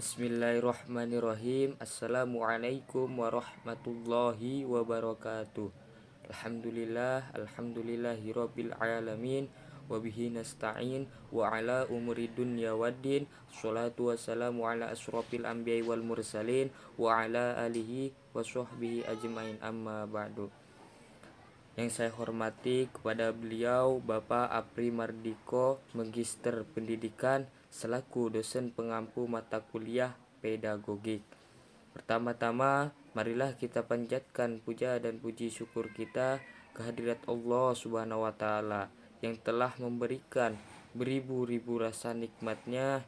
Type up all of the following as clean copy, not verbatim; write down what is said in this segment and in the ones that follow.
Bismillahirrahmanirrahim. Assalamualaikum warahmatullahi wabarakatuh. Alhamdulillahirabbil alamin wa bihi nasta'in wa ala umuri dunya waddin. Shalatu wassalamu ala asrofil anbiya'i wal mursalin wa ala alihi wa sahbihi ajmain, amma ba'du. Yang saya hormati kepada beliau Bapak Apri Mardiko, Magister Pendidikan selaku dosen pengampu mata kuliah pedagogik. Pertama-tama, marilah kita panjatkan puja dan puji syukur kita kehadirat Allah Subhanahu wa taala yang telah memberikan beribu-ribu rasa nikmatnya,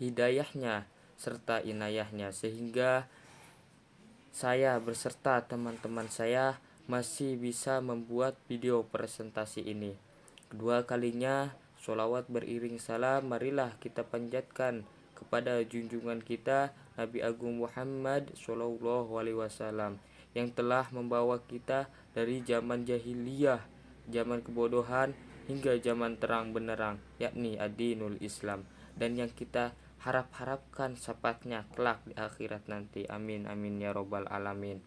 hidayahnya serta inayahnya sehingga saya beserta teman-teman saya masih bisa membuat video presentasi ini. Kedua kalinya, sholawat beriring salam marilah kita panjatkan kepada junjungan kita Nabi Agung Muhammad Shallallahu Alaihi Wasallam yang telah membawa kita dari zaman jahiliyah, zaman kebodohan hingga zaman terang benderang, yakni ad-dinul Islam, dan yang kita harapkan sahabatnya kelak di akhirat nanti. Amin amin ya robbal alamin.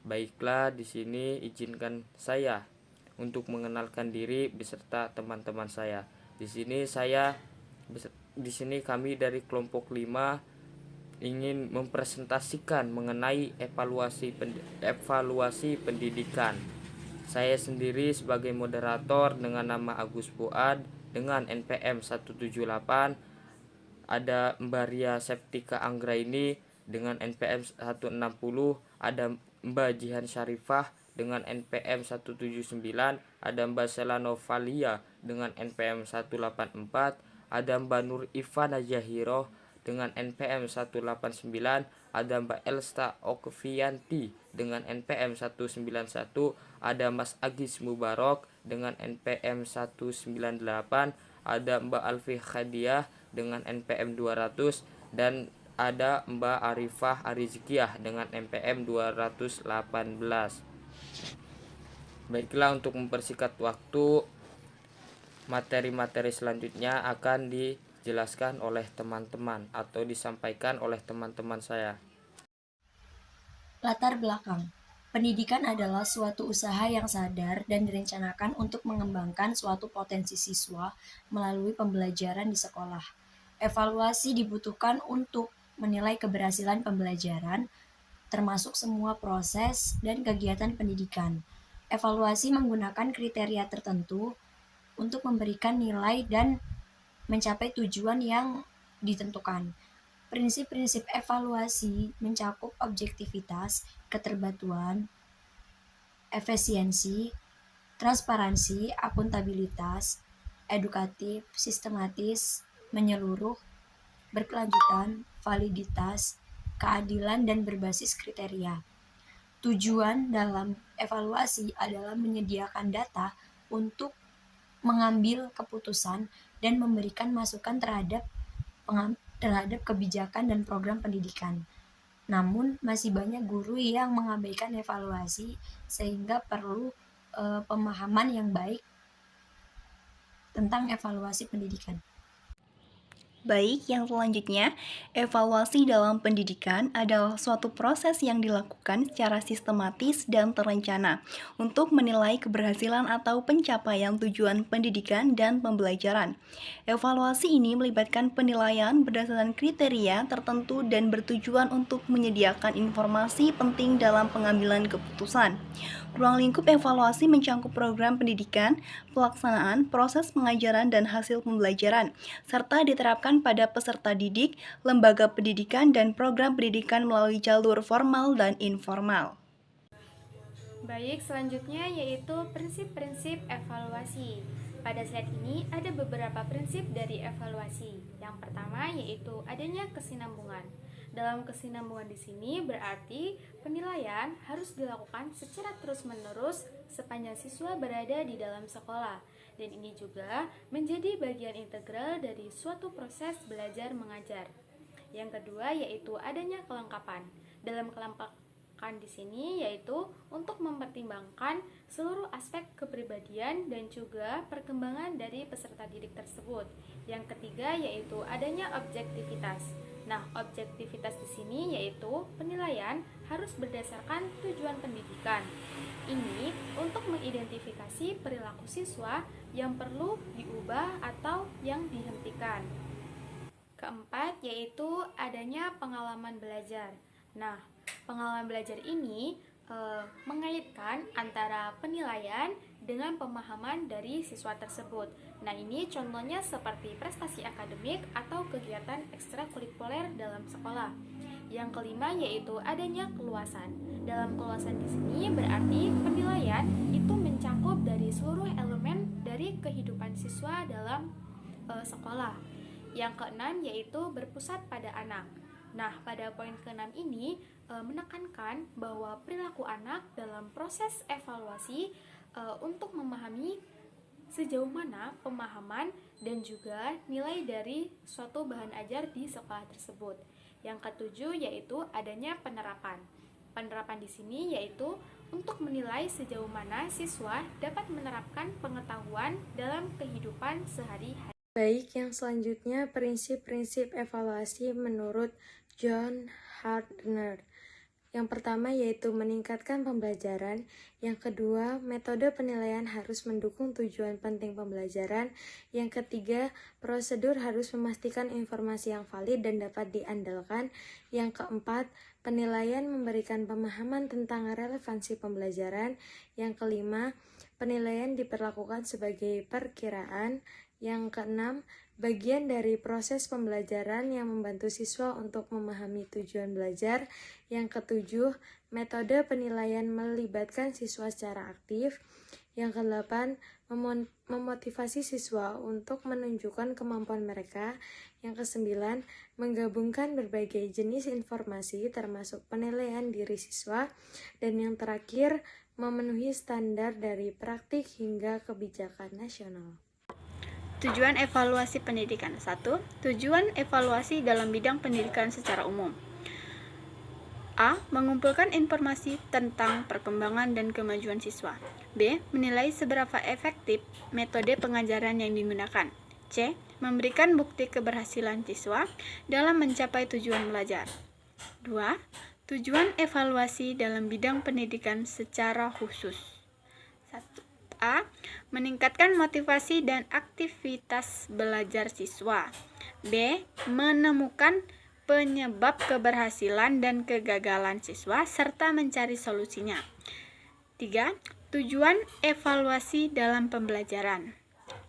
Baiklah, di sini izinkan saya untuk mengenalkan diri beserta teman-teman saya. Di sini kami dari kelompok 5 ingin mempresentasikan mengenai evaluasi pendidikan. Saya sendiri sebagai moderator dengan nama Agus Fuad dengan NPM 178. Ada Mbak Ria Septika Anggraini dengan NPM 160, ada Mbak Jihan Syarifah dengan NPM 179, ada Mbak Selano Valia dengan NPM 184, ada Mbak Nur Ivana Jahiro dengan NPM 189, ada Mbak Elsta Okvianti dengan NPM 191, ada Mas Agis Mubarok dengan NPM 198, ada Mbak Alfi Khadiah dengan NPM 200, dan ada Mbak Arifah Arizkiah dengan NPM 218. Baiklah, untuk mempersingkat waktu, materi-materi selanjutnya akan dijelaskan oleh teman-teman atau disampaikan oleh teman-teman saya. Latar belakang. Pendidikan adalah suatu usaha yang sadar dan direncanakan untuk mengembangkan suatu potensi siswa melalui pembelajaran di sekolah. Evaluasi dibutuhkan untuk menilai keberhasilan pembelajaran, termasuk semua proses dan kegiatan pendidikan. Evaluasi menggunakan kriteria tertentu untuk memberikan nilai dan mencapai tujuan yang ditentukan. Prinsip-prinsip evaluasi mencakup objektivitas, keterbatuan, efisiensi, transparansi, akuntabilitas, edukatif, sistematis, menyeluruh, berkelanjutan, validitas, keadilan, dan berbasis kriteria. Tujuan dalam evaluasi adalah menyediakan data untuk mengambil keputusan dan memberikan masukan terhadap kebijakan dan program pendidikan. Namun, masih banyak guru yang mengabaikan evaluasi sehingga perlu pemahaman yang baik tentang evaluasi pendidikan. Baik, yang selanjutnya, evaluasi dalam pendidikan adalah suatu proses yang dilakukan secara sistematis dan terencana untuk menilai keberhasilan atau pencapaian tujuan pendidikan dan pembelajaran. Evaluasi ini melibatkan penilaian berdasarkan kriteria tertentu dan bertujuan untuk menyediakan informasi penting dalam pengambilan keputusan. Ruang lingkup evaluasi mencakup program pendidikan, pelaksanaan, proses pengajaran, dan hasil pembelajaran, serta diterapkan pada peserta didik, lembaga pendidikan, dan program pendidikan melalui jalur formal dan informal. Baik, selanjutnya yaitu prinsip-prinsip evaluasi. Pada slide ini ada beberapa prinsip dari evaluasi. Yang pertama yaitu adanya kesinambungan. Dalam kesinambungan di sini berarti penilaian harus dilakukan secara terus-menerus sepanjang siswa berada di dalam sekolah. Dan ini juga menjadi bagian integral dari suatu proses belajar mengajar. Yang kedua yaitu adanya kelengkapan. Dalam kelengkapan di sini yaitu untuk mempertimbangkan seluruh aspek kepribadian dan juga perkembangan dari peserta didik tersebut. Yang ketiga yaitu adanya objektivitas. Nah, objektivitas di sini yaitu penilaian harus berdasarkan tujuan pendidikan. Ini untuk mengidentifikasi perilaku siswa yang perlu diubah atau yang dihentikan. Keempat, yaitu adanya pengalaman belajar. Nah, pengalaman belajar ini mengaitkan antara penilaian dengan pemahaman dari siswa tersebut. Nah, ini contohnya seperti prestasi akademik atau kegiatan ekstrakurikuler dalam sekolah. Yang kelima yaitu adanya keluasan. Dalam keluasan di sini berarti penilaian itu mencakup dari seluruh elemen dari kehidupan siswa dalam sekolah. Yang keenam yaitu berpusat pada anak. Nah, pada poin keenam ini menekankan bahwa perilaku anak dalam proses evaluasi untuk memahami sejauh mana pemahaman dan juga nilai dari suatu bahan ajar di sekolah tersebut. Yang ketujuh yaitu adanya penerapan. Penerapan di sini yaitu untuk menilai sejauh mana siswa dapat menerapkan pengetahuan dalam kehidupan sehari-hari. Baik, yang selanjutnya prinsip-prinsip evaluasi menurut John Hartner. Yang pertama yaitu meningkatkan pembelajaran. Yang kedua, metode penilaian harus mendukung tujuan penting pembelajaran. Yang ketiga, prosedur harus memastikan informasi yang valid dan dapat diandalkan. Yang keempat, penilaian memberikan pemahaman tentang relevansi pembelajaran. Yang kelima, penilaian diperlakukan sebagai perkiraan. Yang keenam, bagian dari proses pembelajaran yang membantu siswa untuk memahami tujuan belajar. Yang ketujuh, metode penilaian melibatkan siswa secara aktif. Yang kedelapan, memotivasi siswa untuk menunjukkan kemampuan mereka. Yang kesembilan, menggabungkan berbagai jenis informasi termasuk penilaian diri siswa. Dan yang terakhir, memenuhi standar dari praktik hingga kebijakan nasional. Tujuan evaluasi pendidikan. 1. Tujuan evaluasi dalam bidang pendidikan secara umum. A. Mengumpulkan informasi tentang perkembangan dan kemajuan siswa. B. Menilai seberapa efektif metode pengajaran yang digunakan. C. Memberikan bukti keberhasilan siswa dalam mencapai tujuan belajar. 2. Tujuan evaluasi dalam bidang pendidikan secara khusus. 1. A. Meningkatkan motivasi dan aktivitas belajar siswa. B. Menemukan penyebab keberhasilan dan kegagalan siswa serta mencari solusinya. 3. Tujuan evaluasi dalam pembelajaran.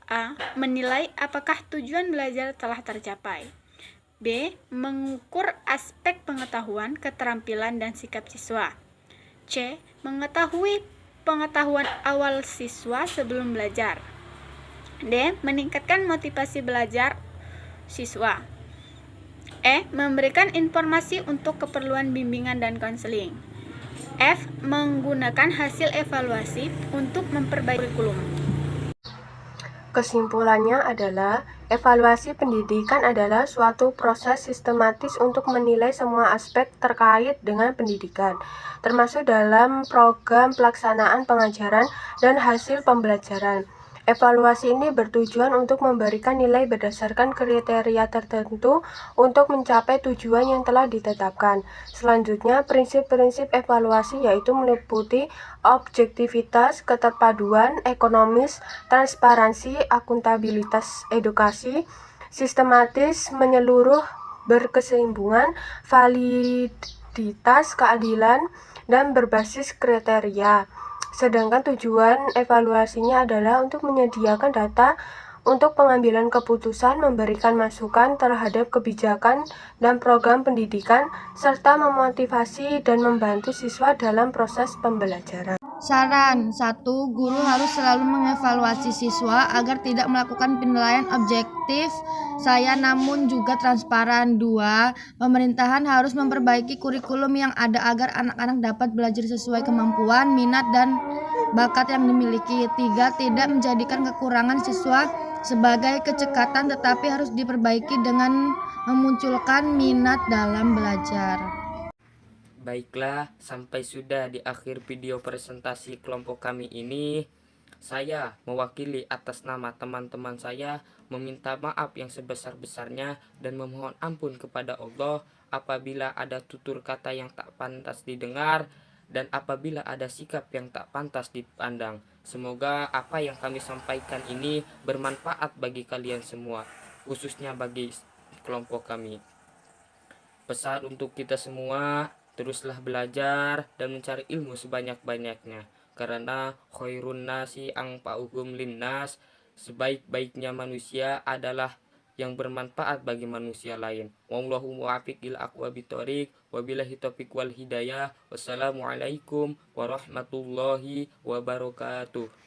A. Menilai apakah tujuan belajar telah tercapai. B. Mengukur aspek pengetahuan, keterampilan, dan sikap siswa. C. Mengetahui pengetahuan awal siswa sebelum belajar. D. Meningkatkan motivasi belajar siswa. E. Memberikan informasi untuk keperluan bimbingan dan konseling. F. Menggunakan hasil evaluasi untuk memperbaiki kurikulum. Kesimpulannya adalah, evaluasi pendidikan adalah suatu proses sistematis untuk menilai semua aspek terkait dengan pendidikan, termasuk dalam program pelaksanaan pengajaran dan hasil pembelajaran. Evaluasi ini bertujuan untuk memberikan nilai berdasarkan kriteria tertentu untuk mencapai tujuan yang telah ditetapkan. Selanjutnya, prinsip-prinsip evaluasi yaitu meliputi objektivitas, keterpaduan, ekonomis, transparansi, akuntabilitas, edukasi, sistematis, menyeluruh, berkesinambungan, validitas, keadilan, dan berbasis kriteria. Sedangkan tujuan evaluasinya adalah untuk menyediakan data untuk pengambilan keputusan, memberikan masukan terhadap kebijakan dan program pendidikan, serta memotivasi dan membantu siswa dalam proses pembelajaran. Saran 1. Guru harus selalu mengevaluasi siswa agar tidak melakukan penilaian objektif namun juga transparan. 2. Pemerintahan harus memperbaiki kurikulum yang ada agar anak-anak dapat belajar sesuai kemampuan, minat, dan bakat yang dimiliki. 3. Tidak menjadikan kekurangan siswa sebagai kecekatan, tetapi harus diperbaiki dengan memunculkan minat dalam belajar. Baiklah, sampai sudah di akhir video presentasi kelompok kami ini. Saya mewakili atas nama teman-teman saya meminta maaf yang sebesar-besarnya dan memohon ampun kepada Allah apabila ada tutur kata yang tak pantas didengar dan apabila ada sikap yang tak pantas dipandang. Semoga apa yang kami sampaikan ini bermanfaat bagi kalian semua, khususnya bagi kelompok kami. Pesan untuk kita semua, teruslah belajar dan mencari ilmu sebanyak-banyaknya. Karena khairun nasi anfa'uhum linnas, sebaik-baiknya manusia adalah yang bermanfaat bagi manusia lain. Wallahu muwaffiq ila aqwamit thoriq, wabillahi taufiq wal hidayah. Wassalamualaikum warahmatullahi wabarakatuh.